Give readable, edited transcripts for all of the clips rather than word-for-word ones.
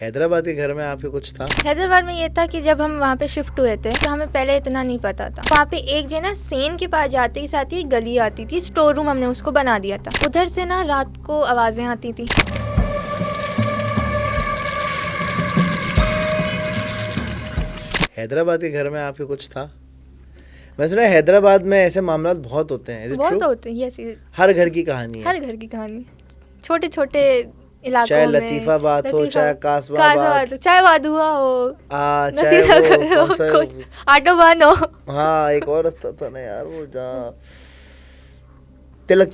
हैदराबाद के घर में आपके कुछ था? हैदराबाद में ये था कि जब हम वहाँ पे शिफ्ट हुए थे तो हमें पहले इतना नहीं पता था। वहाँ पे एक जो है ना सेन के पास जाते ही साथ ही गली आती थी, स्टोर रूम हमने उसको बना दिया था। उधर से ना रात को आवाजें आती थी। हैदराबाद के घर में आपके कुछ था? मैं सुना है हैदराबाद में ऐसे मामला बहुत होते हैं। बहुत होते हैं, यस। हर घर की कहानी है। हर घर की कहानी, छोटे छोटे इलाकों चाहे में, लतीफा बात हो, चाहे कासवा बात, चाहे वादुआ हो, चाहे वो कौन सा आटोबान हो। हाँ, एक और रास्ता था ना यार, वो जहाँ तिलक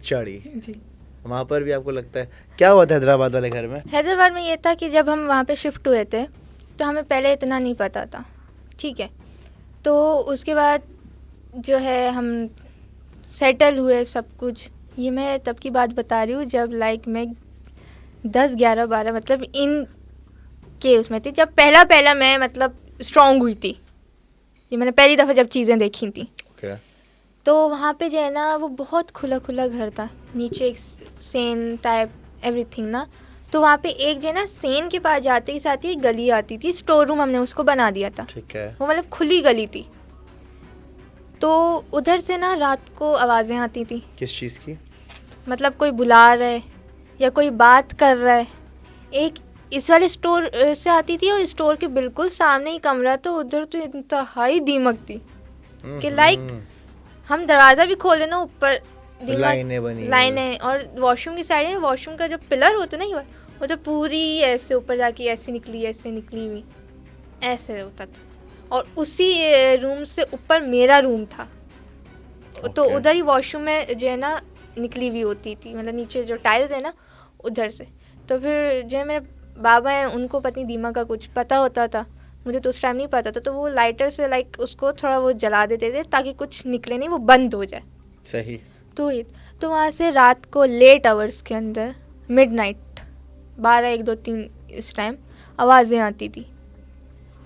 चाड़ी जी। वहाँ पर भी आपको लगता है क्या हुआ था हैदराबाद वाले घर में? हैदराबाद में ये था कि जब हम वहाँ पे शिफ्ट हुए थे तो हमें पहले इतना नहीं पता था, ठीक है। तो उसके बाद जो है हम सेटल हुए सब कुछ। ये मैं तब की बात बता रही हूँ जब मैं 10, 11, 12 मतलब इन के उसमें थी, जब पहला मैं मतलब स्ट्रॉन्ग हुई थी। ये मैंने पहली दफ़ा जब चीज़ें देखी थी। okay. तो वहाँ पे जो है ना वो बहुत खुला खुला घर था, नीचे एक सेन टाइप एवरीथिंग ना। तो वहाँ पे एक जो है ना सेन के पास जाते ही साथ ही एक गली आती थी, स्टोर रूम हमने उसको बना दिया था। ठीक है। वो मतलब खुली गली थी। तो उधर से ना रात को आवाज़ें आती थी। किस चीज़ की? मतलब कोई बुला रहा है या कोई बात कर रहा है। एक इस वाले स्टोर से आती थी और स्टोर के बिल्कुल सामने ही कमरा, तो उधर तो इंतहाई दीमक थी कि हम दरवाज़ा भी खोले ना, ऊपर लाइनें और वॉशरूम की साइड में, वॉशरूम का जो पिलर होता है ना, वो तो पूरी ऐसे ऊपर जाके ऐसे निकली हुई ऐसे होता था। और उसी रूम से ऊपर मेरा रूम था। तो उधर ही वॉशरूम में जो है ना निकली हुई होती थी, मतलब नीचे जो टाइल्स है ना उधर से। तो फिर जो है मेरे बाबा हैं, उनको पत्नी दीमा का कुछ पता होता था, मुझे तो उस टाइम नहीं पता था। तो वो लाइटर से उसको थोड़ा वो जला देते थे ताकि कुछ निकले नहीं, वो बंद हो जाए। सही। तो वहाँ से रात को लेट आवर्स के अंदर मिडनाइट 12, 1, 2, 3 इस टाइम आवाज़ें आती थी,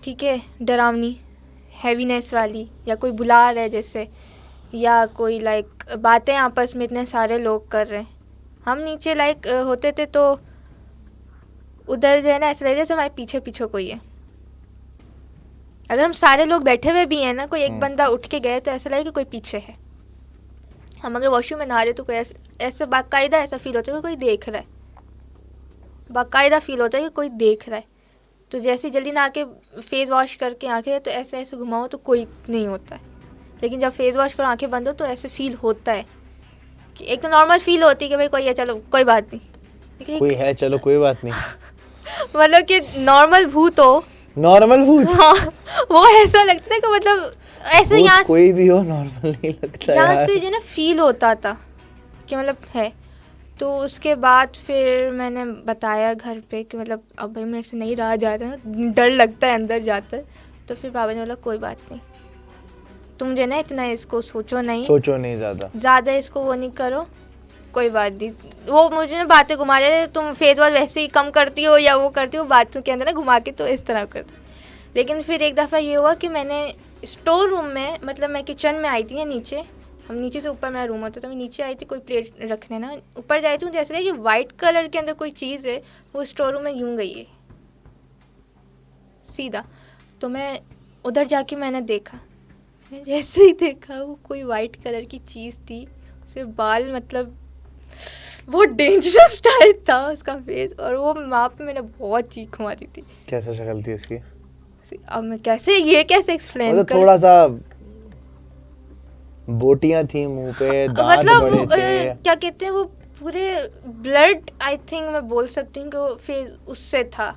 ठीक है, डरावनी, हैवीनेस वाली, या कोई बुला रहा है जैसे, या कोई बातें आपस में इतने सारे लोग कर रहे हैं। हम नीचे होते थे तो उधर जो है ना ऐसा लगता है जैसे हमारे पीछे पीछे कोई है। अगर हम सारे लोग बैठे हुए भी हैं ना, कोई एक बंदा उठ के गए तो ऐसा लगे कि कोई पीछे है। हम अगर वॉशरूम में नहा रहे तो कोई ऐसा बाकायदा ऐसा फील होता है कि कोई देख रहा है, बाकायदा फील होता है कि कोई देख रहा है। तो जैसे जल्दी ना आके फेस वॉश करके आंखें तो ऐसे घुमाओ तो कोई नहीं होता है, लेकिन जब फेस वॉश करो आंखें बंद हो तो ऐसे फील होता है कि एक तो नॉर्मल फील होती है कि भाई कोई है, चलो कोई बात नहीं, कोई है, चलो कोई बात नहीं। मतलब कि नॉर्मल भूत हो, नॉर्मल भूत। हाँ, वो ऐसा लगता है कि मतलब ऐसे यहाँ कोई भी हो नॉर्मल नहीं लगता, यहाँ से जो ना फील होता था कि मतलब है। तो उसके बाद फिर मैंने बताया घर पे कि मतलब अब भाई मेरे से नहीं रहा जा रहा, डर लगता है अंदर जाता है। तो फिर बाबा ने बोला कोई बात नहीं, तुम जो ना इतना इसको सोचो नहीं ज़्यादा इसको वो नहीं करो, कोई बात नहीं। वो मुझे ना बातें घुमा देते, तुम फेस वॉश वैसे ही कम करती हो या वो करती हो, बातों के अंदर ना घुमा के तो इस तरह करती। लेकिन फिर एक दफ़ा ये हुआ कि मैंने स्टोर रूम में, मतलब मैं किचन में आई थी, नीचे हम नीचे से ऊपर मेरा रूम होता था, मैं नीचे आई थी कोई प्लेट रखने ना, ऊपर जाई थी, जैसे कि वाइट कलर के अंदर कोई चीज़ है वो स्टोर रूम में यूँ गई है सीधा। तो मैं उधर जाके मैंने देखा, जैसे ही देखा वो कोई वाइट कलर की चीज़ थी, उसके बाल मतलब वो डेंजरस टाइप था उसका फेस, और वो वहाँ पे मैंने बहुत चीख मारी थी। कैसा शक्ल थी उसकी? अब मैं कैसे एक्सप्लेन करूं? थोड़ा सा बोटियां थी मुंह पे, दांत मतलब बड़े थे, क्या कहते हैं वो पूरे ब्लड, आई थिंक मैं बोल सकती हूँ कि वो फेस उससे था।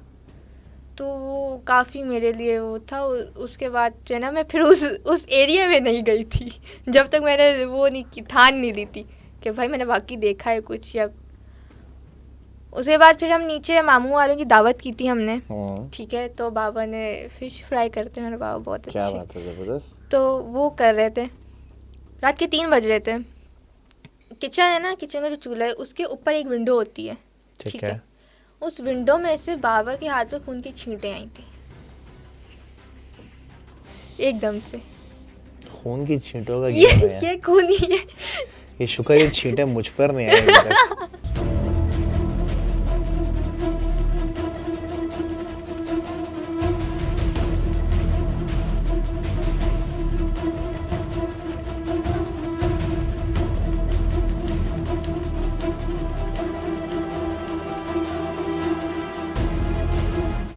तो वो काफ़ी मेरे लिए वो था। उसके बाद जो है ना मैं फिर उस एरिया में नहीं गई थी जब तक मैंने वो नहीं ठान नहीं ली थी कि भाई मैंने वाकई देखा है कुछ। या उसके बाद फिर हम नीचे मामू वालों की दावत की थी हमने, ठीक है। तो बाबा ने फिश फ्राई करते, मेरे बाबा बहुत अच्छे, क्या बात है, ज़बरदस्त। तो वो कर रहे थे, रात के 3 बज रहे थे। किचन है ना, किचन का जो चूल्हा है उसके ऊपर एक विंडो होती है, ठीक है। उस विंडो में से बाबा के हाथ में खून की छींटें आई थी एकदम से। खून की छींटों का ये खून ही है। ये शुक्र ये छींटें मुझ पर नहीं आई।